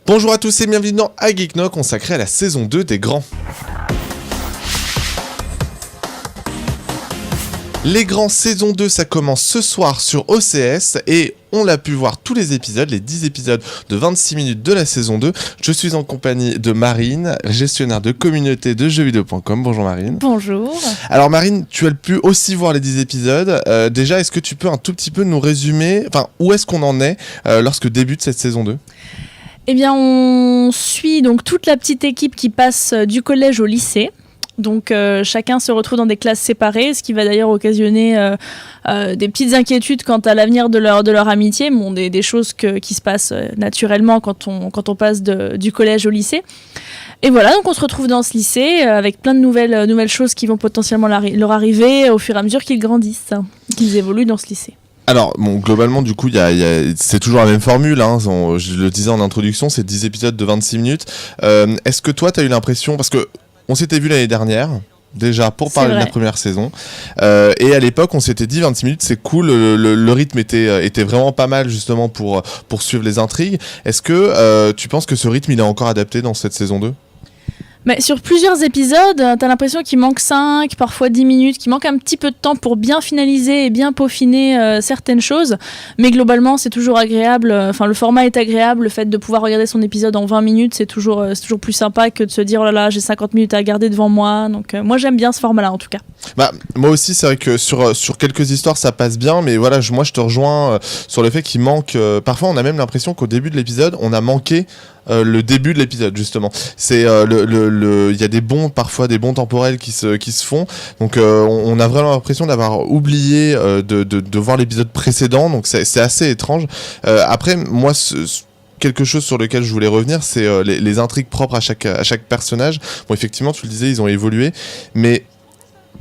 Bonjour à tous et bienvenue dans Geekno consacré à la saison 2 des Grands. Les Grands saison 2, ça commence ce soir sur OCS et on l'a pu voir tous les épisodes, les 10 épisodes de 26 minutes de la saison 2. Je suis en compagnie de Marine, gestionnaire de communauté de jeuxvideo.com. Bonjour Marine. Bonjour. Alors Marine, tu as pu aussi voir les 10 épisodes. Déjà, est-ce que tu peux un tout petit peu nous résumer, où est-ce qu'on en est lorsque débute cette saison 2 ? Eh bien, on suit donc toute la petite équipe qui passe du collège au lycée. Donc chacun se retrouve dans des classes séparées, ce qui va d'ailleurs occasionner des petites inquiétudes quant à l'avenir de leur amitié. Bon, des choses qui se passent naturellement quand on passe du collège au lycée. Et voilà, donc on se retrouve dans ce lycée avec plein de nouvelles choses qui vont potentiellement leur arriver au fur et à mesure qu'ils grandissent, qu'ils évoluent dans ce lycée. Alors, globalement, du coup, c'est toujours la même formule, hein, je le disais en introduction, c'est 10 épisodes de 26 minutes. Est-ce que toi, tu as eu l'impression, parce que on s'était vu l'année dernière, déjà, pour parler de la première saison, et à l'époque, on s'était dit 26 minutes, c'est cool, le rythme était vraiment pas mal, justement, pour suivre les intrigues. Est-ce que tu penses que ce rythme, il est encore adapté dans cette saison 2 ? Mais sur plusieurs épisodes, t'as l'impression qu'il manque 5, parfois 10 minutes, qu'il manque un petit peu de temps pour bien finaliser et bien peaufiner certaines choses. Mais globalement, c'est toujours agréable. Le format est agréable. Le fait de pouvoir regarder son épisode en 20 minutes, c'est toujours plus sympa que de se dire « Oh là là, j'ai 50 minutes à regarder devant moi ». Donc moi, j'aime bien ce format-là, en tout cas. Moi aussi, c'est vrai que sur quelques histoires, ça passe bien. Mais voilà, moi, je te rejoins sur le fait qu'il manque... parfois, on a même l'impression qu'au début de l'épisode, on a manqué... le début de l'épisode justement, c'est il y a des bons temporels qui se font, donc on a vraiment l'impression d'avoir oublié de voir l'épisode précédent, donc c'est assez étrange. Après moi quelque chose sur lequel je voulais revenir, c'est les intrigues propres à chaque personnage. Bon, effectivement, tu le disais, ils ont évolué, mais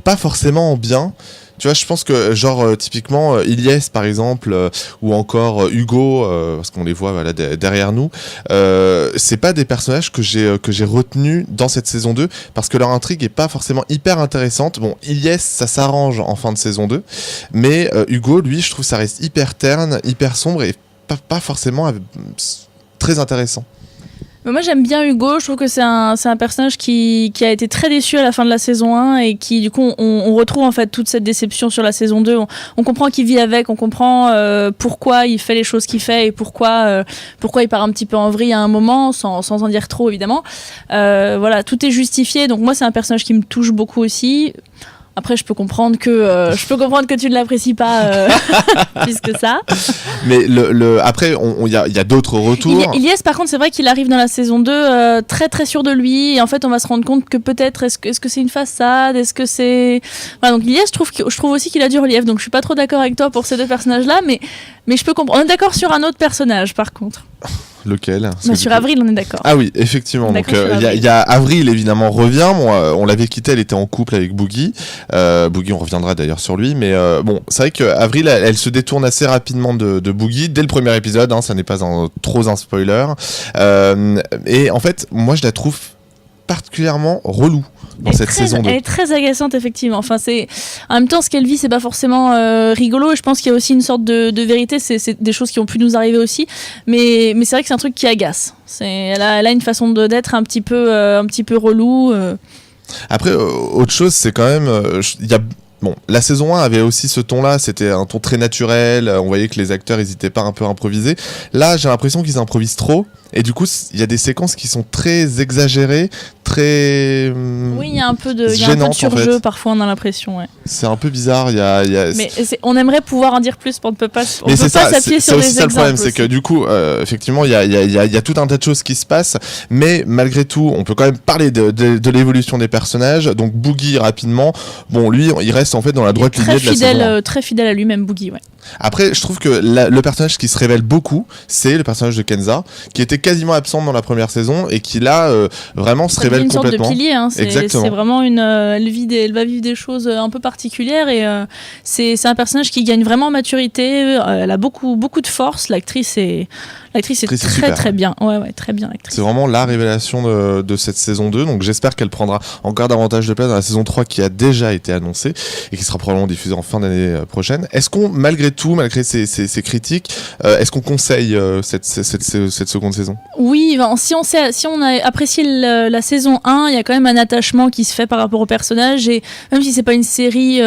pas forcément en bien. Tu vois, je pense que typiquement Ilyes par exemple ou encore Hugo parce qu'on les voit derrière nous, c'est pas des personnages que j'ai retenus dans cette saison 2 parce que leur intrigue est pas forcément hyper intéressante. Bon, Ilyes ça s'arrange en fin de saison 2, mais Hugo lui, je trouve ça reste hyper terne, hyper sombre et pas forcément très intéressant. Mais moi j'aime bien Hugo, je trouve que c'est un personnage qui a été très déçu à la fin de la saison 1 et qui du coup on retrouve en fait toute cette déception sur la saison 2, on comprend qu'il vit avec, on comprend pourquoi il fait les choses qu'il fait et pourquoi il part un petit peu en vrille à un moment sans en dire trop évidemment. Voilà, tout est justifié, donc moi c'est un personnage qui me touche beaucoup aussi. Après, je peux comprendre que tu ne l'apprécies pas plus que ça. Mais après, il y a d'autres retours. Ilyes, par contre, c'est vrai qu'il arrive dans la saison 2 très très sûr de lui. Et en fait, on va se rendre compte que peut-être, est-ce que c'est une façade ? Est-ce que c'est... Voilà, donc Ilyes, je trouve aussi qu'il a du relief. Donc je suis pas trop d'accord avec toi pour ces deux personnages-là. Mais je peux comprendre. On est d'accord sur un autre personnage, par contre. Lequel ? Sur Avril, on est d'accord. Ah oui, effectivement. Donc il y a Avril évidemment revient. Bon, on l'avait quitté, elle était en couple avec Boogie. Boogie, on reviendra d'ailleurs sur lui. Mais bon, c'est vrai que Avril, elle se détourne assez rapidement de Boogie dès le premier épisode. Hein, ça n'est pas trop un spoiler. Et en fait, moi, je la trouve particulièrement relou dans cette saison 2. Elle est très agaçante effectivement. En même temps, ce qu'elle vit, c'est pas forcément rigolo. Et je pense qu'il y a aussi une sorte de vérité. C'est des choses qui ont pu nous arriver aussi. Mais c'est vrai que c'est un truc qui agace. Elle a une façon d'être un petit peu relou. Après, autre chose, c'est quand même, la saison 1 avait aussi ce ton-là, c'était un ton très naturel, on voyait que les acteurs n'hésitaient pas un peu à improviser. Là, j'ai l'impression qu'ils improvisent trop, et du coup, il y a des séquences qui sont très exagérées, très oui, il y a un peu de surjeu, en fait. Parfois, on a l'impression, ouais. C'est un peu bizarre, Mais on aimerait pouvoir en dire plus, on ne peut pas s'appuyer sur des exemples. C'est ça le problème, c'est que du coup, effectivement, il y a tout un tas de choses qui se passent, mais malgré tout, on peut quand même parler de l'évolution des personnages. Donc Boogie, rapidement, bon, lui, il reste en fait dans la droite lignée de la saison 1. Très fidèle à lui-même, Boogie, ouais. Après, je trouve que le personnage qui se révèle beaucoup, c'est le personnage de Kenza, qui était quasiment absent dans la première saison et qui là vraiment se révèle une sorte de complètement. pilier. Hein. C'est Exactement. vraiment elle va vivre des choses un peu particulières et c'est un personnage qui gagne vraiment en maturité. Elle a beaucoup de force. L'actrice est très super. très bien. Ouais, très bien l'actrice. C'est vraiment la révélation de cette saison 2, donc j'espère qu'elle prendra encore davantage de place dans la saison 3 qui a déjà été annoncée et qui sera probablement diffusée en fin d'année prochaine. Est-ce qu'on, malgré tout, malgré ces critiques, est-ce qu'on conseille cette seconde saison ? Oui, si on a apprécié la saison 1, il y a quand même un attachement qui se fait par rapport au personnage et même si c'est pas une série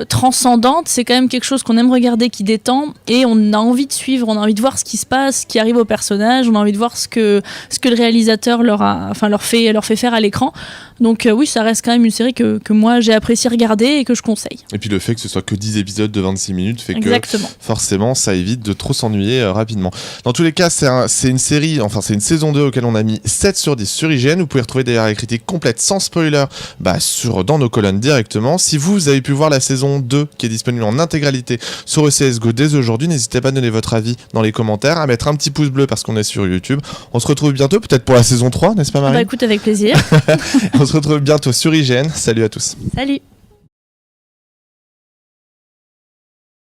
transcendante, c'est quand même quelque chose qu'on aime regarder, qui détend et on a envie de suivre, on a envie de voir ce qui se passe, ce qui arrive au personnage, on a envie de voir ce que le réalisateur leur fait faire à l'écran. Donc oui, ça reste quand même une série que moi j'ai apprécié regarder et que je conseille. Et puis le fait que ce soit que 10 épisodes de 26 minutes fait Exactement. que forcément ça évite de trop s'ennuyer rapidement. Dans tous les cas, c'est une série, enfin c'est une saison 2 auquel on a mis 7 sur 10 sur IGN. Vous pouvez retrouver d'ailleurs les critiques complètes sans spoiler dans nos colonnes directement. Si vous avez pu voir la saison 2 qui est disponible en intégralité sur CSGO dès aujourd'hui, n'hésitez pas à donner votre avis dans les commentaires, à mettre un petit pouce bleu parce qu'on est sur YouTube. On se retrouve bientôt peut-être pour la saison 3, n'est-ce pas Marie ? Écoute, avec plaisir. On se retrouve bientôt sur IGN. Salut à tous. Salut.